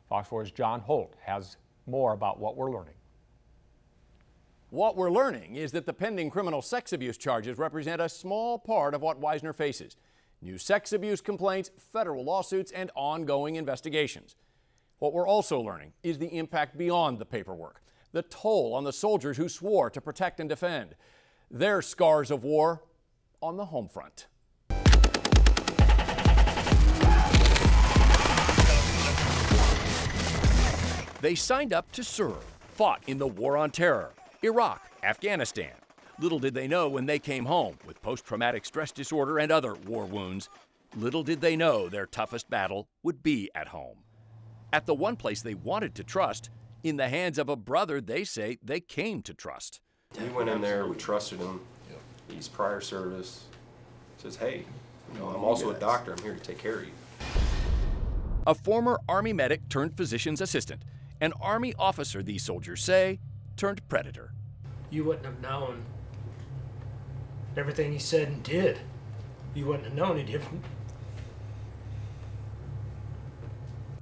Fox 4's John Holt has more about what we're learning. What we're learning is that the pending criminal sex abuse charges represent a small part of what Weisner faces. New sex abuse complaints, federal lawsuits, and ongoing investigations. What we're also learning is the impact beyond the paperwork, the toll on the soldiers who swore to protect and defend, their scars of war on the home front. They signed up to serve, fought in the War on Terror, Iraq, Afghanistan. Little did they know when they came home with post-traumatic stress disorder and other war wounds. Little did they know their toughest battle would be at home. At the one place they wanted to trust, in the hands of a brother they say they came to trust. We went in there, we trusted him. He's prior service. Says, hey, I'm also a doctor, I'm here to take care of you. A former Army medic turned physician's assistant, an Army officer, these soldiers say, turned predator. You wouldn't have known everything he said and did. You wouldn't have known any different.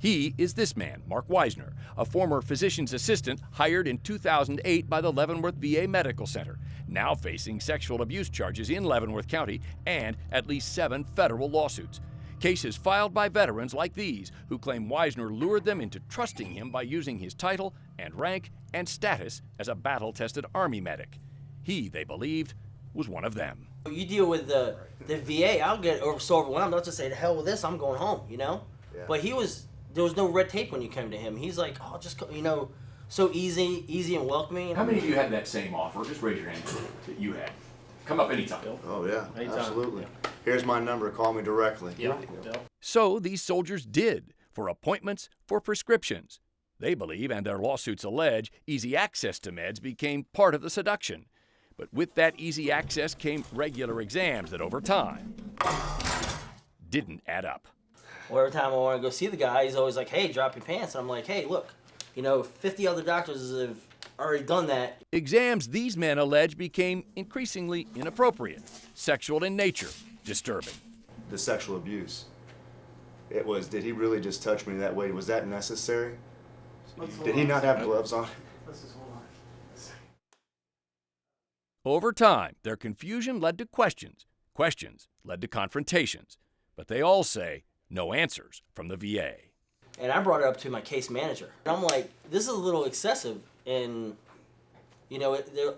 He is this man, Mark Weisner, a former physician's assistant hired in 2008 by the Leavenworth VA Medical Center, now facing sexual abuse charges in Leavenworth County and at least 7 federal lawsuits. Cases filed by veterans like these who claim Weisner lured them into trusting him by using his title and rank and status as a battle-tested Army medic. He, they believed, was one of them. You deal with the VA, I'll get so overwhelmed, I'll just say, the hell with this, I'm going home, you know? Yeah. But there was no red tape when you came to him. He's like, oh, just, so easy and welcoming. How many of you had that same offer? Just raise your hand that you had. Come up anytime. Oh, yeah, Anytime. absolutely. Yeah. Here's my number. Call me directly. Yeah. So these soldiers did, for appointments, for prescriptions. They believe, and their lawsuits allege, easy access to meds became part of the seduction. But with that easy access came regular exams that over time didn't add up. Well, every time I want to go see the guy, he's always like, hey, drop your pants. And I'm like, hey, look, 50 other doctors have already done that. Exams, these men allege, became increasingly inappropriate, sexual in nature, disturbing. The sexual abuse. It was, did he really just touch me that way? Was that necessary? Did he not have gloves on? Over time, their confusion led to questions. Questions led to confrontations. But they all say no answers from the VA. And I brought it up to my case manager. And I'm like, this is a little excessive. And, I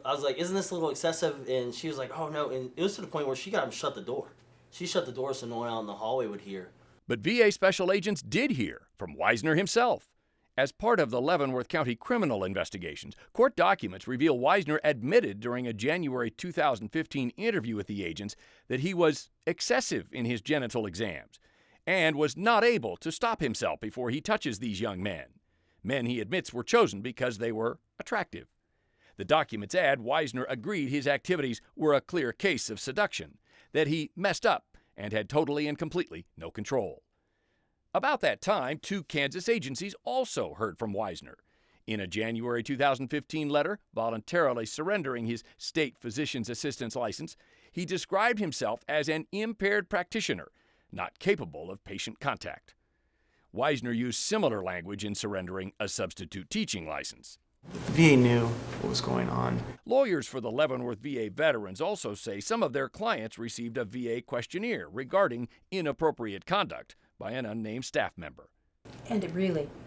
was like, isn't this a little excessive? And she was like, oh, no. And it was to the point where she got him shut the door. She shut the door so no one out in the hallway would hear. But VA special agents did hear from Weisner himself. As part of the Leavenworth County criminal investigations, court documents reveal Weisner admitted during a January 2015 interview with the agents that he was excessive in his genital exams and was not able to stop himself before he touches these young men. Men he admits were chosen because they were attractive. The documents add Weisner agreed his activities were a clear case of seduction, that he messed up and had totally and completely no control. About that time, 2 Kansas agencies also heard from Weisner. In a January 2015 letter, voluntarily surrendering his state physician's assistant's license, he described himself as an impaired practitioner, not capable of patient contact. Weisner used similar language in surrendering a substitute teaching license. The VA knew what was going on. Lawyers for the Leavenworth VA veterans also say some of their clients received a VA questionnaire regarding inappropriate conduct by an unnamed staff member. And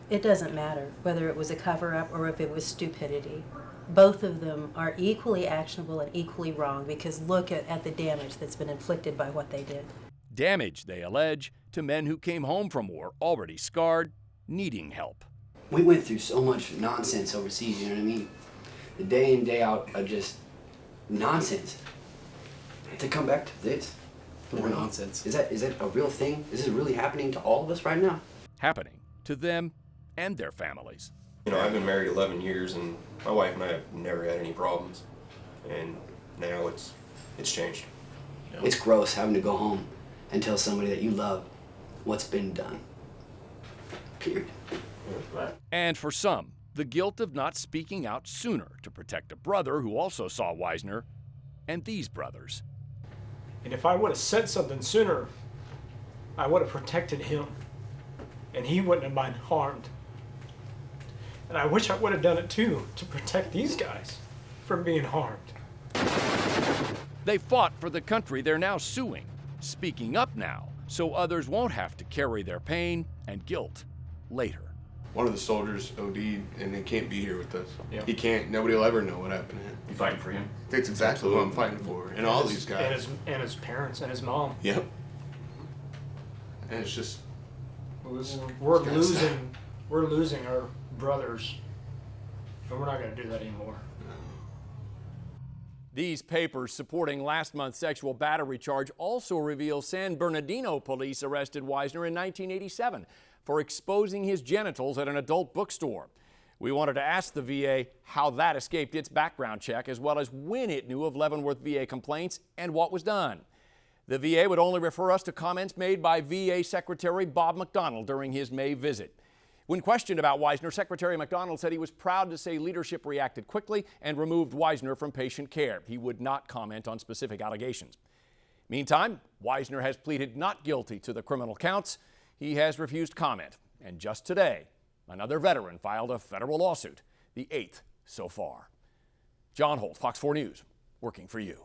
it doesn't matter whether it was a cover-up or if it was stupidity. Both of them are equally actionable and equally wrong because look at the damage that's been inflicted by what they did. Damage, they allege, to men who came home from war already scarred, needing help. We went through so much nonsense overseas, you know what I mean? The day in, day out of just nonsense. To come back to this. More nonsense. Is that a real thing? Is it really happening to all of us right now? Happening to them and their families. I've been married 11 years, and my wife and I have never had any problems. And now it's changed. It's gross having to go home and tell somebody that you love what's been done. Period. And for some, the guilt of not speaking out sooner to protect a brother who also saw Weisner and these brothers. And if I would have said something sooner, I would have protected him. And he wouldn't have been harmed. And I wish I would have done it too, to protect these guys from being harmed. They fought for the country they're now suing, speaking up now so others won't have to carry their pain and guilt later. One of the soldiers OD'd and he can't be here with us. Yeah. He can't. Nobody will ever know what happened to him. You fighting for him? That's exactly what I'm fighting for. And all these guys. And his parents and his mom. Yep. And it's just. We're gotta losing our brothers, and we're not going to do that anymore. These papers supporting last month's sexual battery charge also reveal San Bernardino police arrested Weisner in 1987 for exposing his genitals at an adult bookstore. We wanted to ask the VA how that escaped its background check, as well as when it knew of Leavenworth VA complaints and what was done. The VA would only refer us to comments made by VA Secretary Bob McDonnell during his May visit. When questioned about Weisner, Secretary McDonnell said he was proud to say leadership reacted quickly and removed Weisner from patient care. He would not comment on specific allegations. Meantime, Weisner has pleaded not guilty to the criminal counts. He has refused comment. And just today, another veteran filed a federal lawsuit, the 8th so far. John Holt, Fox 4 News, working for you.